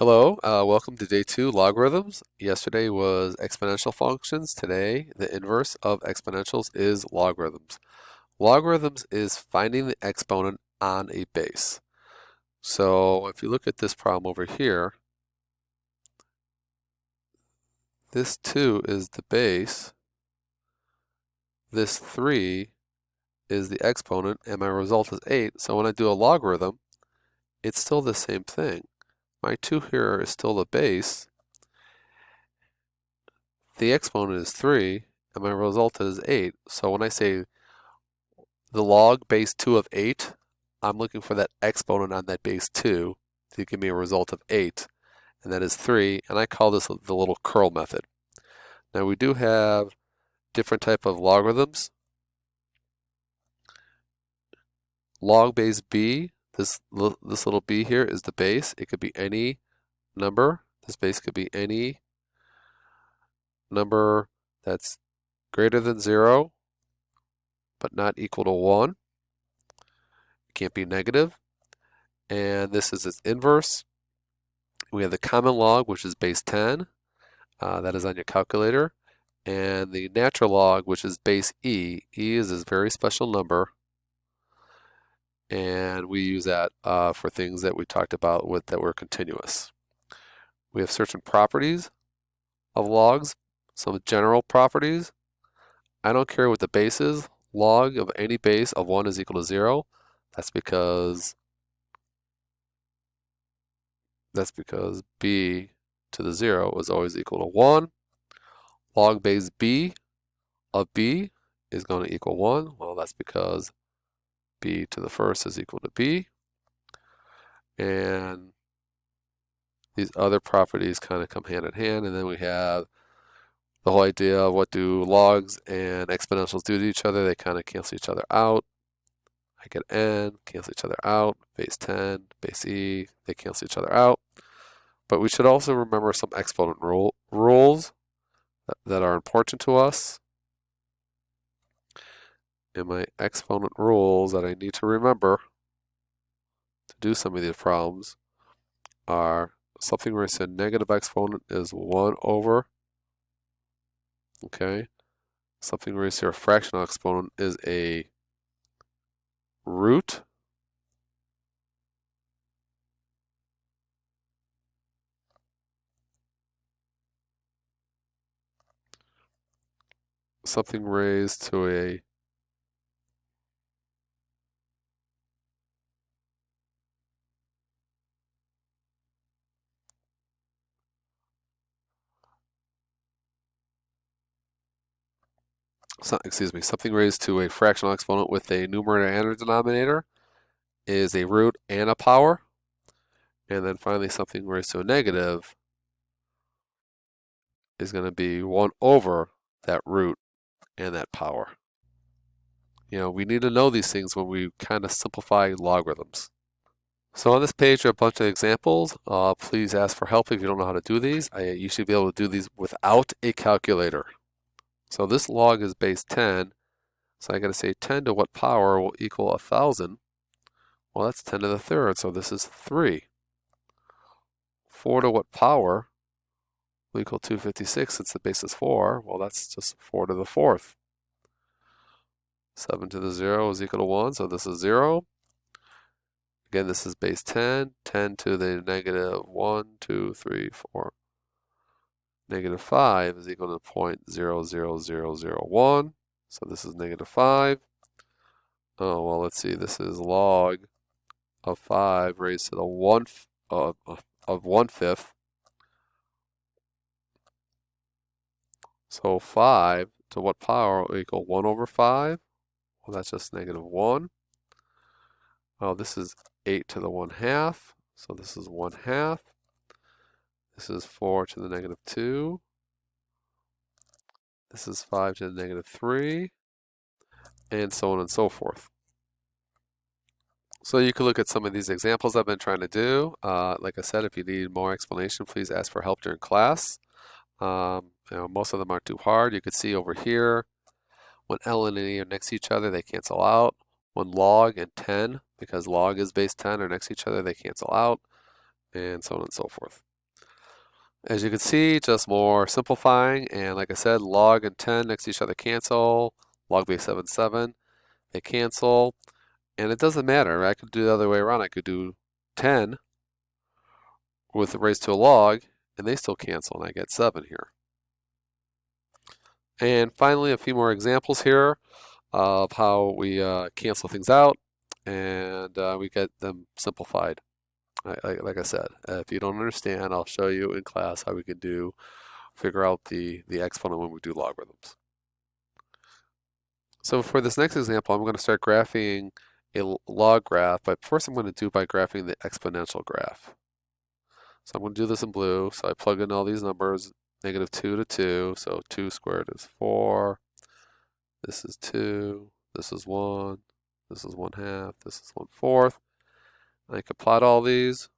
Hello, welcome to day 2, logarithms. Yesterday was exponential functions. Today, the inverse of exponentials is logarithms. Logarithms is finding the exponent on a base. So if you look at this problem over here, this 2 is the base, this 3 is the exponent, and my result is 8. So when I do a logarithm, it's still the same thing. My 2 here is still the base, the exponent is 3, and my result is 8. So when I say the log base 2 of 8, I'm looking for that exponent on that base 2 to give me a result of 8, and that is 3, and I call this the little curl method. Now we do have different type of logarithms. Log base b, this little b here is the base. It could be any number. This base could be any number that's greater than 0 but not equal to 1. It can't be negative. And this is its inverse. We have the common log, which is base 10. That is on your calculator. And the natural log, which is base e. E is this very special number. And we use that for things that we talked about that were continuous. We have certain properties of logs, some general properties. I don't care what the base is. Log of any base of 1 is equal to 0. That's because b to the 0 is always equal to 1. Log base b of b is going to equal 1. Well, that's because b to the first is equal to b. And these other properties kind of come hand in hand. And then we have the whole idea of what do logs and exponentials do to each other. They kind of cancel each other out. I get n, cancel each other out. Base 10, base e, they cancel each other out. But we should also remember some exponent rules that are important to us. And my exponent rules that I need to remember to do some of these problems are something raised to a negative exponent is 1 over, okay? Something raised to a fractional exponent is a root. Something raised to a something raised to a fractional exponent with a numerator and a denominator is a root and a power. And then finally, something raised to a negative is going to be 1 over that root and that power. You know, we need to know these things when we kind of simplify logarithms. So on this page are a bunch of examples. Please ask for help if you don't know how to do these. You should be able to do these without a calculator. So this log is base 10. So I got to say 10 to what power will equal 1,000? Well, that's 10 to the third, so this is 3. 4 to what power will equal 256 since the base is 4? Well, that's just 4 to the fourth. 7 to the 0 is equal to 1, so this is 0. Again, this is base 10. 10 to the negative 1, 2, 3, 4. Negative 5 is equal to 0.00001. So this is negative 5. Oh, well, let's see. This is log of 5 raised to the 1/5. So 5 to what power will equal 1 over 5? Well, that's just negative 1. Well, this is 8 to the 1/2. So this is 1/2. This is 4 to the negative 2. This is 5 to the negative 3. And so on and so forth. So you can look at some of these examples I've been trying to do. Like I said, if you need more explanation, please ask for help during class. Most of them aren't too hard. You can see over here, when L and E are next to each other, they cancel out. When log and 10, because log is base 10, are next to each other, they cancel out, and so on and so forth. As you can see, just more simplifying, and like I said, log and 10 next to each other cancel, log base 7, 7, they cancel, and it doesn't matter. I could do the other way around. I could do 10 with raised to a log, and they still cancel, and I get 7 here. And finally, a few more examples here of how we cancel things out, and we get them simplified. Like I said, if you don't understand, I'll show you in class how we can figure out the exponent when we do logarithms. So for this next example, I'm going to start graphing a log graph, but first I'm going to do by graphing the exponential graph. So I'm going to do this in blue. So I plug in all these numbers, -2 to 2, so 2 squared is 4, this is 2, this is 1, this is 1/2, this is 1/4. I can plot all these.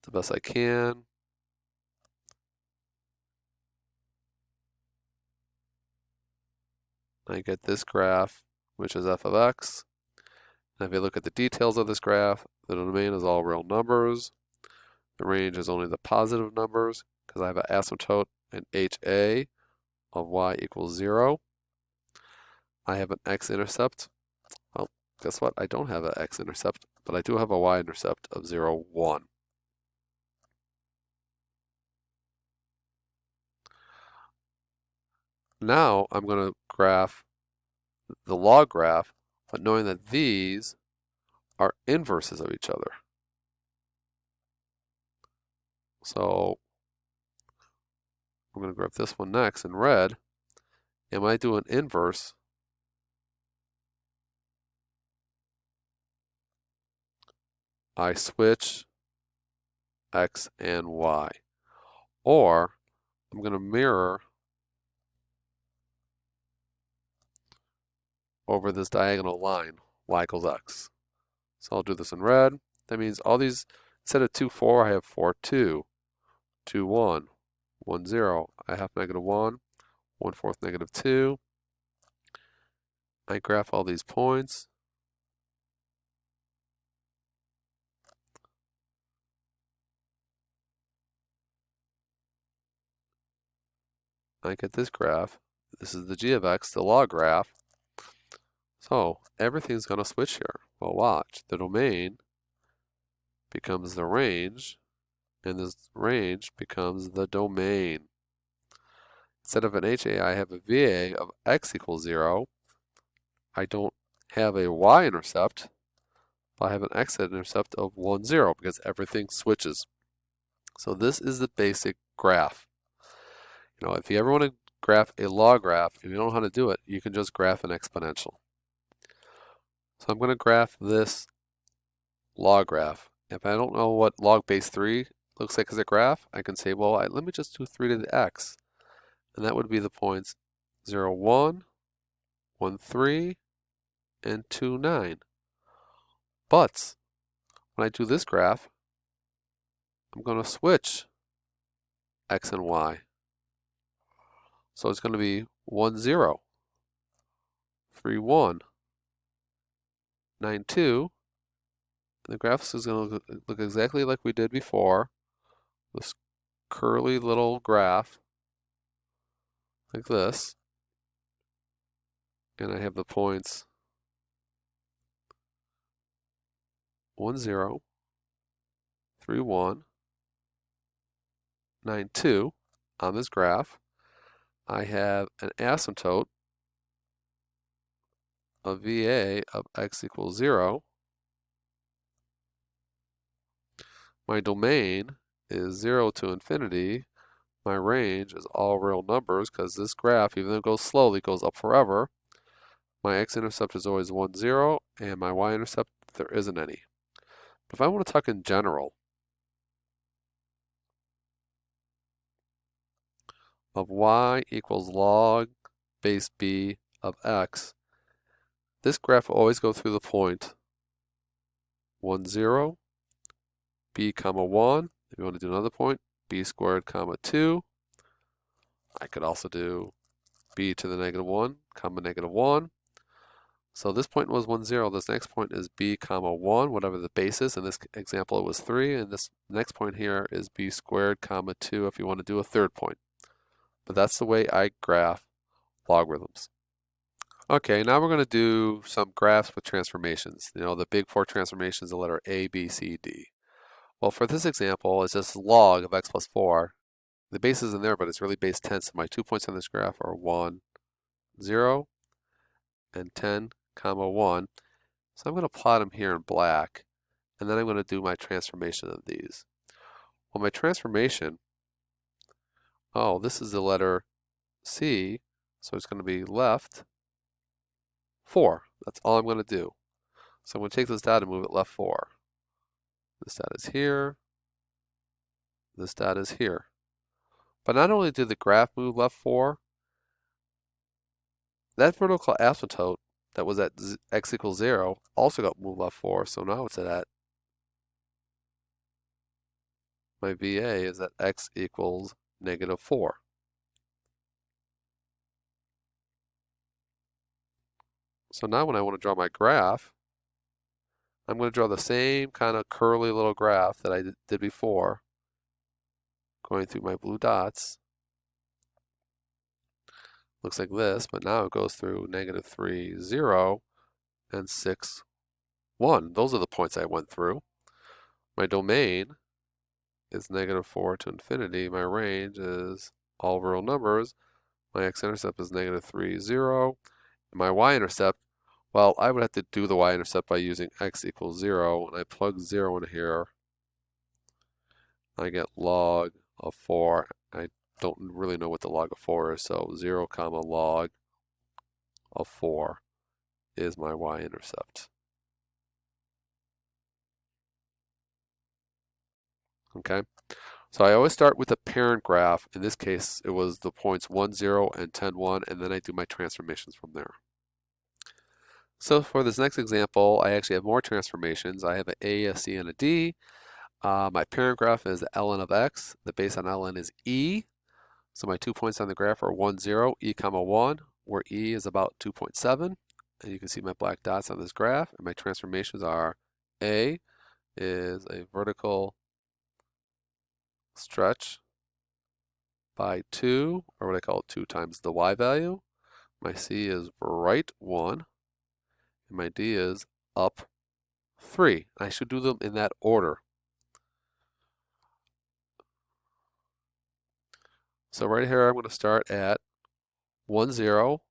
The best I can. I get this graph, which is f of x. And if you look at the details of this graph, the domain is all real numbers. The range is only the positive numbers because I have an asymptote in HA of y equals 0. I have an x-intercept. Well, guess what? I don't have an x-intercept, but I do have a y-intercept of 0, 1. Now I'm going to graph the log graph, but knowing that these are inverses of each other. So I'm going to graph this one next in red. And when I do an inverse, I switch x and y. Or I'm going to mirror over this diagonal line, y equals x. So I'll do this in red. That means all these, instead of 2, 4, I have 4, 2, 2, 1, 1, 0. I have -1, 1/4 -2. I graph all these points. I get this graph. This is the g of x, the log graph. So everything's going to switch here. Well, watch. The domain becomes the range, and this range becomes the domain. Instead of an HA, I have a VA of x equals 0. I don't have a y-intercept, but I have an x-intercept of 1, 0 because everything switches. So this is the basic graph. You know, if you ever want to graph a log graph, if you don't know how to do it, you can just graph an exponential. So I'm going to graph this log graph. If I don't know what log base 3 looks like as a graph, I can say, well, let me just do 3 to the x. And that would be the points 0, 1, 1, 3, and 2, 9. But when I do this graph, I'm going to switch x and y. So it's going to be 1, 0, 3, 1, 9, 2. And the graph is going to look exactly like we did before. This curly little graph, like this. And I have the points 1, 0, 3, 1, 9, 2 on this graph. I have an asymptote of VA of x equals 0. My domain is 0 to infinity. My range is all real numbers because this graph, even though it goes slowly, goes up forever. My x-intercept is always 1, 0, and my y-intercept, there isn't any. But if I want to talk in general of y equals log base b of x, this graph will always go through the point 1, 0, b comma 1. If you want to do another point, b squared comma 2. I could also do b to the -1 comma -1. So this point was 1, 0. This next point is b comma 1, whatever the base is. In this example, it was 3. And this next point here is b squared comma 2 if you want to do a third point. But that's the way I graph logarithms. Okay, now we're going to do some graphs with transformations. You know, the big four transformations, the letter A, B, C, D. Well, for this example, it's just log of x plus 4. The base is in there, but it's really base 10. So my 2 points on this graph are 1, 0, and 10, comma 1. So I'm going to plot them here in black, and then I'm going to do my transformation of these. Well, my transformation, oh, this is the letter C, so it's going to be left 4. That's all I'm going to do. So I'm going to take this dot and move it left 4. This dot is here. This dot is here. But not only did the graph move left 4, that vertical asymptote that was at x equals 0 also got moved left 4. So now it's at, my VA is at x equals negative 4. So now when I want to draw my graph, I'm going to draw the same kind of curly little graph that I did before, going through my blue dots. Looks like this, but now it goes through negative 3, 0, and 6, 1. Those are the points I went through. My domain is negative 4 to infinity. My range is all real numbers. My x-intercept is negative 3, 0. And my y-intercept, well, I would have to do the y-intercept by using x equals 0. And I plug 0 in here. I get log of 4. I don't really know what the log of 4 is, so 0 comma log of 4 is my y-intercept. Okay, so I always start with a parent graph. In this case, it was the points 1, 0, and 10, 1, and then I do my transformations from there. So for this next example, I actually have more transformations. I have an A, a C, and a D. My parent graph is ln of x. The base on ln is e. So my 2 points on the graph are 1, 0, e comma 1, where e is about 2.7. And you can see my black dots on this graph. And my transformations are A is a vertical stretch by 2, or what I call it 2 times the y value. My C is right 1. And my D is up 3. I should do them in that order. So right here, I'm going to start at 1, 0.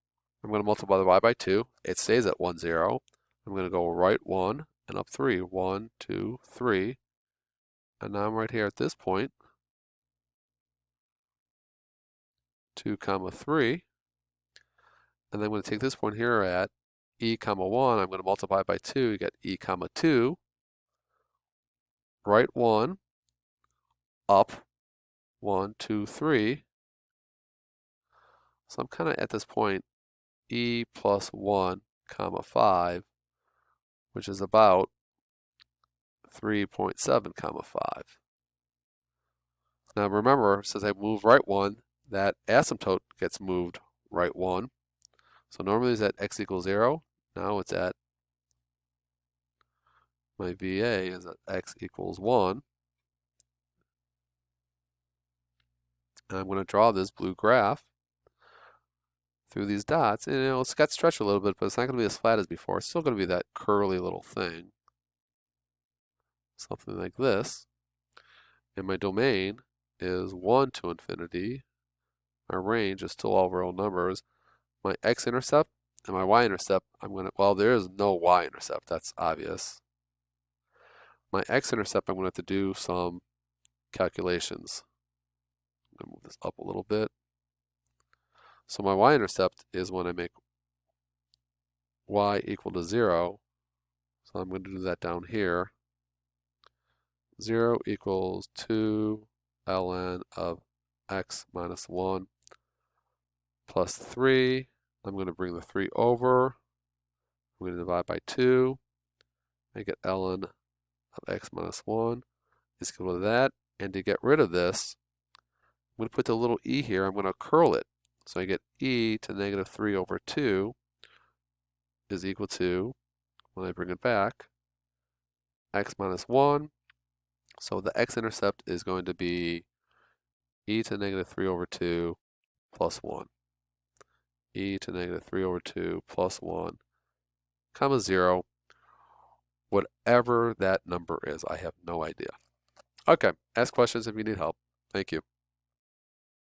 I'm going to multiply the y by 2. It stays at 1, 0. I'm going to go right 1 and up 3. 1, 2, 3. And now I'm right here at this point, 2 comma 3. And then I'm going to take this point here at e comma 1. I'm going to multiply by 2. You get e comma 2. Right 1, up 1, 2, 3. So I'm kind of at this point, e plus 1 comma 5, which is about 3.7 comma 5. Now remember, since I move right 1, that asymptote gets moved right 1. So normally it's at x equals 0. Now it's at, my VA is at x equals 1. And I'm going to draw this blue graph through these dots. And it's got stretched a little bit, but it's not going to be as flat as before. It's still going to be that curly little thing. Something like this. And my domain is 1 to infinity. My range is still all real numbers. My x-intercept and my y-intercept, well, there is no y-intercept. That's obvious. My x-intercept, I'm going to have to do some calculations. I'm going to move this up a little bit. So my y-intercept is when I make y equal to 0. So I'm going to do that down here. 0 equals 2 ln of x minus 1 plus 3. I'm going to bring the 3 over. I'm going to divide by 2. I get ln of x minus 1 is equal to that. And to get rid of this, I'm going to put the little e here. I'm going to curl it. So I get e to negative 3 over 2. is equal to, when I bring it back, x minus 1. So the x-intercept is going to be e to negative 3 over 2 plus 1. E to negative 3 over 2 plus 1, comma 0. Whatever that number is, I have no idea. Okay, ask questions if you need help. Thank you.